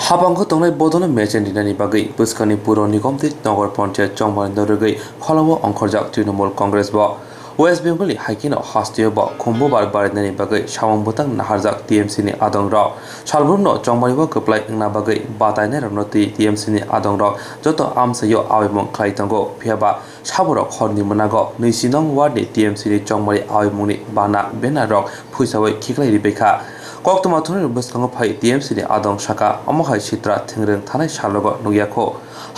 हाबांखौ तंनाय बदनो मेजेन्डिनानि बागै बुस्कानि पुर निगम नगर पन्चायत चंबानि रगै खलामो अंखरजाक तृणमूल कांग्रेस बा वेस्ट बेंगली हाइकिनो हास्टियो बा खुम्बो बारनायनि बागै सावं बुतां नाहारजाक टीएमसी नि आदं राव सालब्रुमनो चंबानिबो गोप्लाय ना बागै बातायनाय रनति टीएमसी नि आदं राव जत आमसायो आवेमं ख्लाइतंगो फियाबा साबरक हरनि मनागो 20 नं वार्डनि टीएमसी नि चंबानि आवेमंनि बाना बेना रक फुइसावै खिख्लाय रिबेखा Kokto mathuni bwskango phai TMC ni adong saka amohai sitra thingreng thanai salogo nugyakho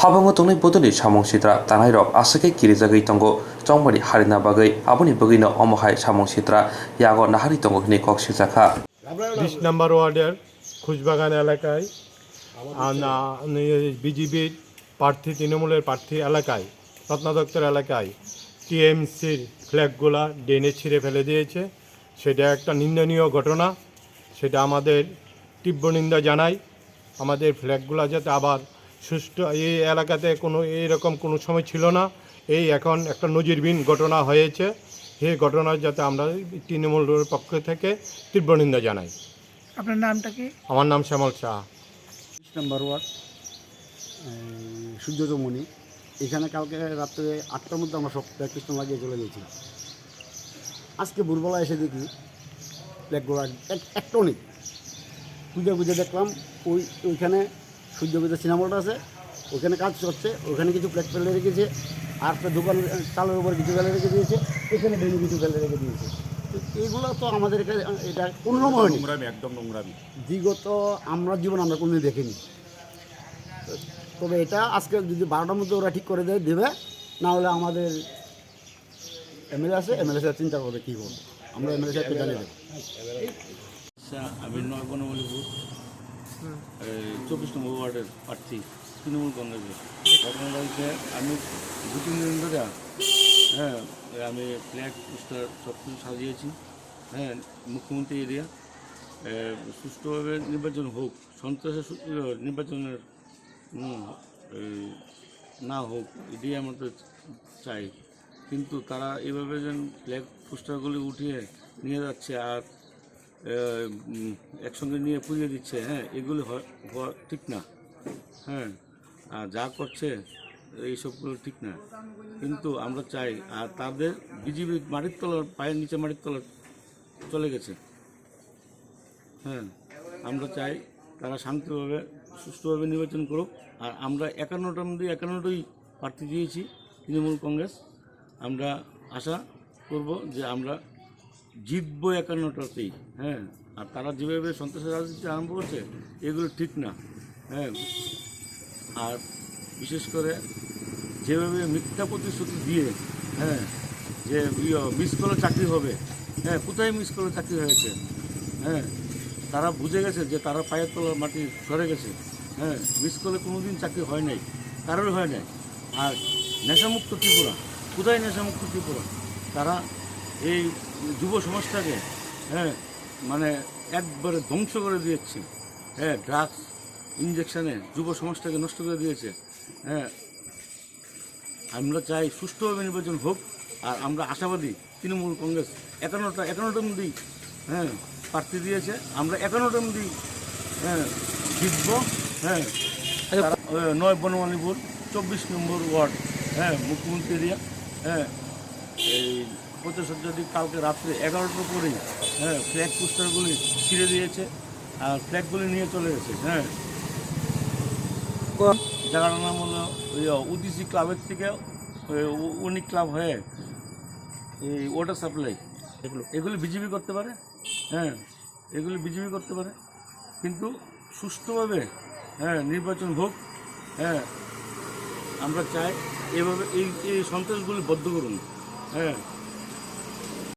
habango tongnai bodoni samong sitra tanai rok asake kirijagoi tongo chongbani harina bagai aboni bagino amohai samong sitra yago nahari tongo hini kok sijakha 20 নম্বর ওয়ার্ডের খুশবাগান এলাকায় বিজেপির প্রার্থী তৃণমূলের প্রার্থী এলাকায় রত্নাদত্তর এলাকায় টিএমসির ফ্ল্যাগগুলা ড্রেনে ছিঁড়ে ফেলে দিয়েছে। সেটা একটা নিন্দনীয় ঘটনা, সেটা আমাদের তীব্র নিন্দা জানাই। আমাদের ফ্ল্যাগগুলা যাতে আবার সুষ্ঠু এই এলাকাতে কোনো এইরকম কোনো সময় ছিল না, এই এখন একটা নজিরবিহীন ঘটনা হয়েছে। এই ঘটনার যাতে আমরা তৃণমূলের পক্ষ থেকে তীব্র নিন্দা জানাই। আপনার নামটা কি? আমার নাম শ্যামল শাহ। 20 নম্বর ওয়ার্ড সূর্যরমণি। এখানে কালকে রাত্রে 8টার মধ্যে আমরা সব প্র্যাকটিস লাগিয়ে চলে গিয়েছিলাম। আজকে ভোরবেলা এসে দেখি ফ্ল্যাগগুলো একটাও নেই। খুঁজে দেখলাম ওইখানে সূর্যবিদ্যা সিনেমাটা আছে, ওখানে কাজ করছে, ওখানে কিছু ফ্ল্যাগ ফেলে রেখেছে, আর একটা দোকান চালের উপর কিছু ফেলে রেখে দিয়েছে, এখানে ডেলি কিছু ফেলে রেখে দিয়েছে। তো এইগুলো তো আমাদের এটা কোনো সময় নোংরামি, একদম নোংরামি। বিগত আমরা জীবন আমরা কোনোদিন দেখিনি। তবে এটা আজকে যদি 12টার মধ্যে ওরা ঠিক করে দেবে, না হলে আমাদের এমএলএ আছে, এমএলএ সাহেব চিন্তা করবে কী করবো, আমরা এমএলএ সাহেবকে জানিয়ে দেবো। আমি নয় বনমালীপুর 24 নম্বর ওয়ার্ডের প্রার্থী তৃণমূল কংগ্রেসের। ঘটনাটা হচ্ছে আমি 2-3 দিন ধরে আমি ফ্ল্যাগ পোস্টার সব কিছু সাজিয়েছি। মুখ্যমন্ত্রী এরিয়া সুষ্ঠুভাবে নির্বাচন হোক, সন্ত্রাসের নির্বাচনের না হোক, এটাই আমরা তো চাই। কিন্তু তারা এইভাবে যেন ফ্ল্যাগ পোস্টারগুলি উঠিয়ে নিয়ে যাচ্ছে আর একসঙ্গে নিয়ে পুড়িয়ে দিচ্ছে, এগুলি হওয়া ঠিক না। আর যা করছে এইসবগুলো ঠিক না। কিন্তু আমরা চাই, আর তাদের বিজেপি মাটির তলার পায়ের নিচে মাটির তলার চলে গেছে। আমরা চাই তারা শান্তিভাবে সুষ্ঠুভাবে নির্বাচন করুক। আর আমরা 51টার মধ্যে 51টাই প্রার্থী দিয়েছি তৃণমূল কংগ্রেস। আমরা আশা করব যে আমরা জিতবো 51টাতেই। আর তারা যেভাবে সন্ত্রাসের রাজনীতি আরম্ভ করছে এগুলো ঠিক না। আর বিশেষ করে যেভাবে মিথ্যা প্রতিশ্রুতি দিয়ে যে মিস করলে চাকরি হবে, কোথায় মিস করলে চাকরি হয়েছে? তারা বুঝে গেছে যে তারা পায়ের তলার মাটি সরে গেছে। মিস করলে কোনো দিন চাকরি হয় নাই, কারোর হয় নাই। আর নেশামুক্ত ত্রিপুরা, কোথায় নেশামুক্ত ত্রিপুরা? তারা এই যুব সমাজটাকে মানে একবারে ধ্বংস করে দিয়েছে। ড্রাগস ইঞ্জেকশানে যুব সমাজটাকে নষ্ট করে দিয়েছে। আমরা চাই সুষ্ঠুভাবে নির্বাচন হোক। আর আমরা আশাবাদী তৃণমূল কংগ্রেস 51টার মধ্যেই প্রার্থী দিয়েছে, আমরা 51টার মধ্যেই জিতব। 9 বনমালীপুর 24 নম্বর ওয়ার্ড, মুখ্যমন্ত্রী এরিয়া। এই প্রতিশ্রুতি কালকে রাত্রে 11টার পরেই ফ্ল্যাগ পোস্টারগুলি ছিঁড়ে দিয়েছে আর ফ্ল্যাগগুলি নিয়ে চলে গেছে। জায়গাটার নাম হলো উদিসি ক্লাবের থেকে উনি ক্লাব হয়ে এই ওয়াটার সাপ্লাই, এগুলি বিজেপি করতে পারে। এগুলি বিজেপি করতে পারে, কিন্তু সুষ্ঠুভাবে নির্বাচন হোক। আমরা চাই এভাবে এই সন্ত্রাসগুলি বদ্ধ করুন।